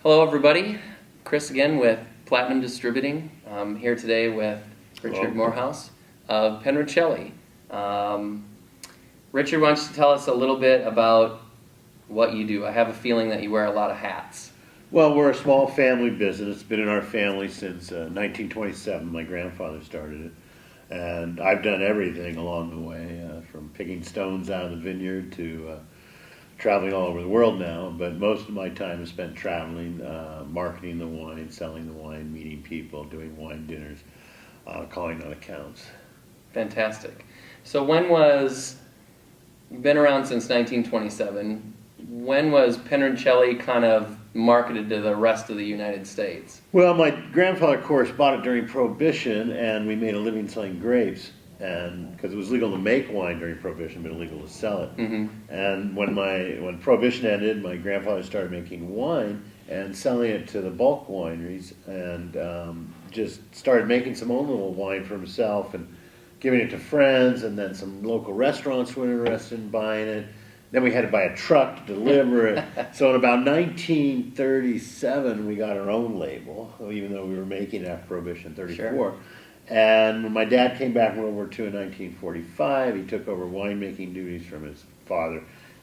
Hello, everybody. Chris again with Platinum Distributing. I'm here today with Richard Morehouse of Pedroncelli. Richard, why don't you tell us a little bit about what you do? I have a feeling that you wear a lot of hats. Well, we're a small family business. It's been in our family since 1927. My grandfather started it. And I've done everything along the way, from picking stones out of the vineyard to traveling all over the world now. But most of my time is spent traveling, marketing the wine, selling the wine, meeting people, doing wine dinners, calling on accounts. Fantastic. So you've been around since 1927. When was Pedroncelli kind of marketed to the rest of the United States? Well, my grandfather, of course, bought it during Prohibition, and we made a living selling grapes, and because it was legal to make wine during Prohibition, but illegal to sell it. Mm-hmm. And when Prohibition ended, my grandfather started making wine and selling it to the bulk wineries, and just started making some own little wine for himself and giving it to friends, and then some local restaurants were interested in buying it. Then we had to buy a truck to deliver it. So in about 1937, we got our own label, even though we were making it after Prohibition in 34. Sure. And when my dad came back from World War II in 1945, he took over winemaking duties from his father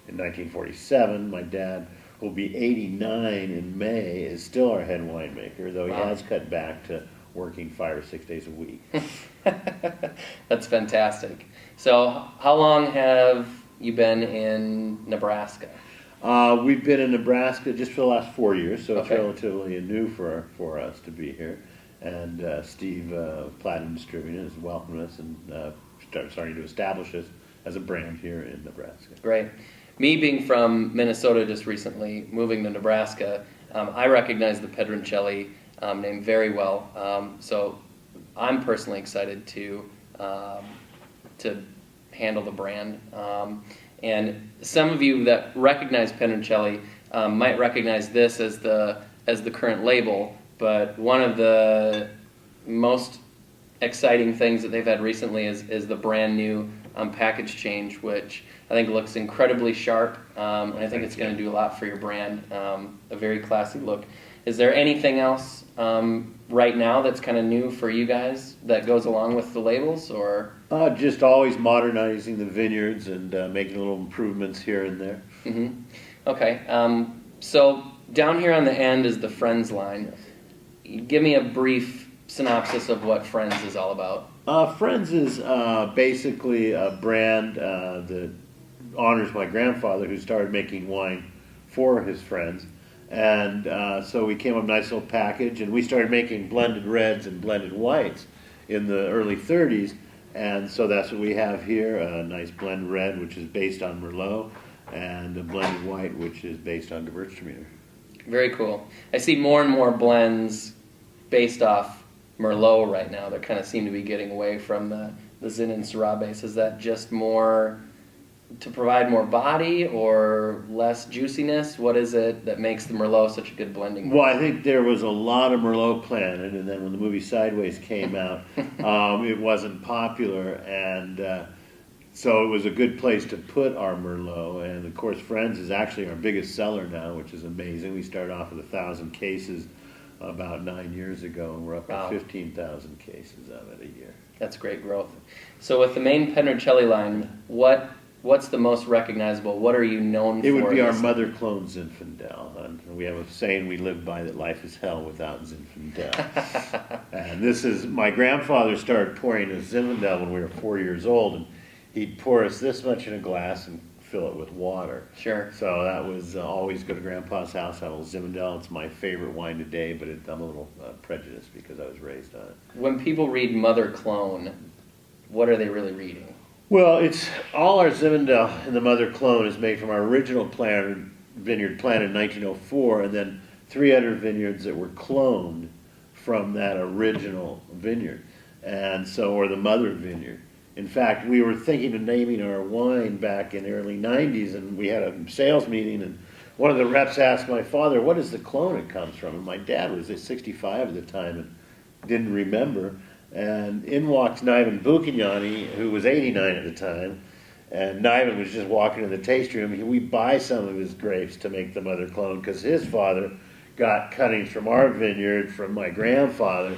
in 1947. My dad, who will be 89 in May, is still our head winemaker, though he has cut back to working 5 or 6 days a week. That's fantastic. So how long have you been in Nebraska? We've been in Nebraska just for the last 4 years, so it's Okay. relatively new for us to be here. And Steve, Platinum Distributing, has welcomed us and starting to establish us as a brand here in Nebraska. Great. Me being from Minnesota just recently, moving to Nebraska, I recognize the Pedroncelli name very well. So I'm personally excited to handle the brand. And some of you that recognize Pedroncelli might recognize this as the current label, but one of the most exciting things that they've had recently is the brand new package change, which I think looks incredibly sharp, and I think it's going to do a lot for your brand. A very classy look. Is there anything else right now that's kind of new for you guys that goes along with the labels, or? Just always modernizing the vineyards and making little improvements here and there. Mm-hmm. Okay. So down here on the end is the Friends line. Give me a brief synopsis of what Friends is all about. Friends is basically a brand that honors my grandfather, who started making wine for his friends. And so we came up with a nice little package, and we started making blended reds and blended whites in the early 30s. And so that's what we have here, a nice blend red, which is based on Merlot, and a blended white, which is based on Gewürztraminer. Very cool. I see more and more blends based off Merlot right now. They kind of seem to be getting away from the Zin and Syrah base. Is that just more to provide more body or less juiciness? What is it that makes the Merlot such a good blending? Well, I think there was a lot of Merlot planted, and then when the movie Sideways came out, it wasn't popular, and so it was a good place to put our Merlot. And of course, Friends is actually our biggest seller now, which is amazing. We started off with 1,000 cases about 9 years ago, and we're up to 15,000 cases of it a year. That's great growth. So with the main Pedroncelli line, what's the most recognizable? What are you known for? It would be our mother clone Zinfandel. And we have a saying we live by that life is hell without Zinfandel. And this is, my grandfather started pouring us Zinfandel when we were 4 years old, and he'd pour us this much in a glass and fill it with water. Sure. So that was always go to Grandpa's house, have a little Zinfandel. It's my favorite wine today, but I'm a little prejudiced because I was raised on it. When people read mother clone, what are they really reading? Well, it's all our Zinfandel in the mother clone is made from our original vineyard planted in 1904, and then 3 other vineyards that were cloned from that original vineyard, and so, or the mother vineyard. In fact, we were thinking of naming our wine back in the early 90s, and we had a sales meeting, and one of the reps asked my father, what is the clone it comes from? And my dad was 65 at the time and didn't remember. And in walks Niven Buchignani, who was 89 at the time, and Niven was just walking in the taste room. We buy some of his grapes to make the mother clone because his father got cuttings from our vineyard from my grandfather.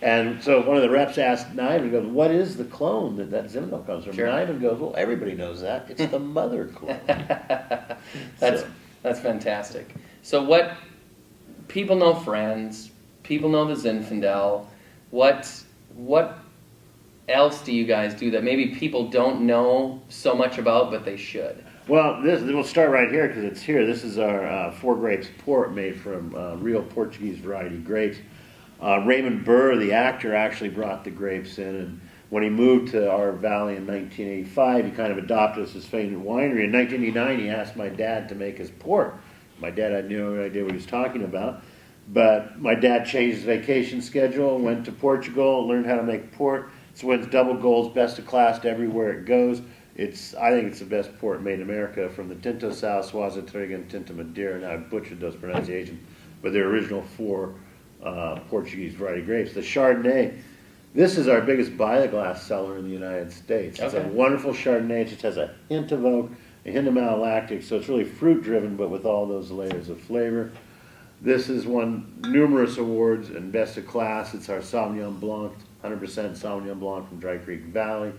And so one of the reps asked Niven, goes, what is the clone that Zinfandel comes from? Sure. Niven goes, well, everybody knows that. It's the mother clone. That's fantastic. So what, people know Friends, people know the Zinfandel. What else do you guys do that maybe people don't know so much about, but they should? Well, we'll start right here because it's here. This is our 4 grapes port made from real Portuguese variety grapes. Raymond Burr, the actor, actually brought the grapes in, and when he moved to our valley in 1985, he kind of adopted us as his favorite winery. In 1989, he asked my dad to make his port. My dad had no idea what he was talking about, but my dad changed his vacation schedule, went to Portugal, learned how to make port. So wins double golds, best of class everywhere it goes. I think it's the best port made in America, from the Tinto Sal, Suaza Trigan, Tinto Madeira. Now I've butchered those pronunciations, but they're original 4 Portuguese variety grapes. The Chardonnay, this is our biggest by-the-glass seller in the United States. It's a wonderful Chardonnay. It just has a hint of oak, a hint of malolactic, so it's really fruit-driven, but with all those layers of flavor. This has won numerous awards and best of class. It's our Sauvignon Blanc, 100% Sauvignon Blanc from Dry Creek Valley.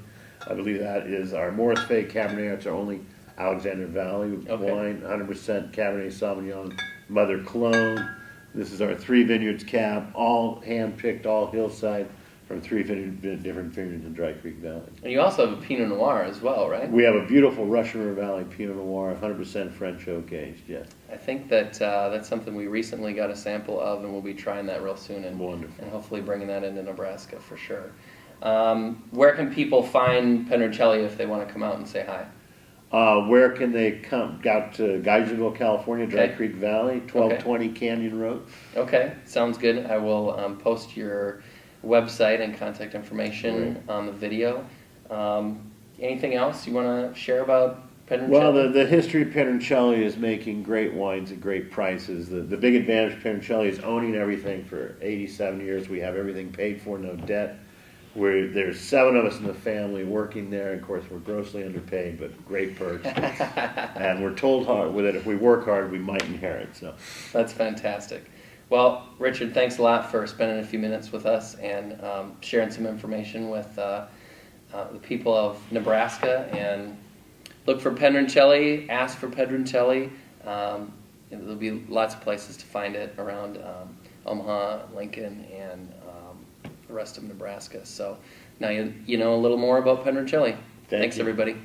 I believe that is our Morris Fay Cabernet. It's our only Alexander Valley wine, 100% Cabernet Sauvignon, mother clone. This is our 3 vineyards cab, all hand-picked, all hillside, from 3 different vineyards in Dry Creek Valley. And you also have a Pinot Noir as well, right? We have a beautiful Russian River Valley Pinot Noir, 100% French oak aged, yes. I think that that's something we recently got a sample of, and we'll be trying that real soon, and Wonderful. And hopefully bringing that into Nebraska for sure. Where can people find Pedroncelli if they want to come out and say hi? Where can they come? Out to Geyserville, California, Dry Creek Valley, 1220 Canyon Road. Okay, sounds good. I will post your website and contact information on the video. Anything else you want to share about Pedroncelli? Well, the history of Pedroncelli is making great wines at great prices. The big advantage of Pedroncelli is owning everything for 87 years. We have everything paid for, no debt. There's 7 of us in the family working there. Of course, we're grossly underpaid, but great perks. And we're told that if we work hard, we might inherit. So that's fantastic. Well, Richard, thanks a lot for spending a few minutes with us and sharing some information with the people of Nebraska. And look for Pedroncelli, ask for Pedroncelli. There'll be lots of places to find it around Omaha, Lincoln, and the rest of Nebraska. So now you know a little more about Pedroncelli. Thanks, everybody.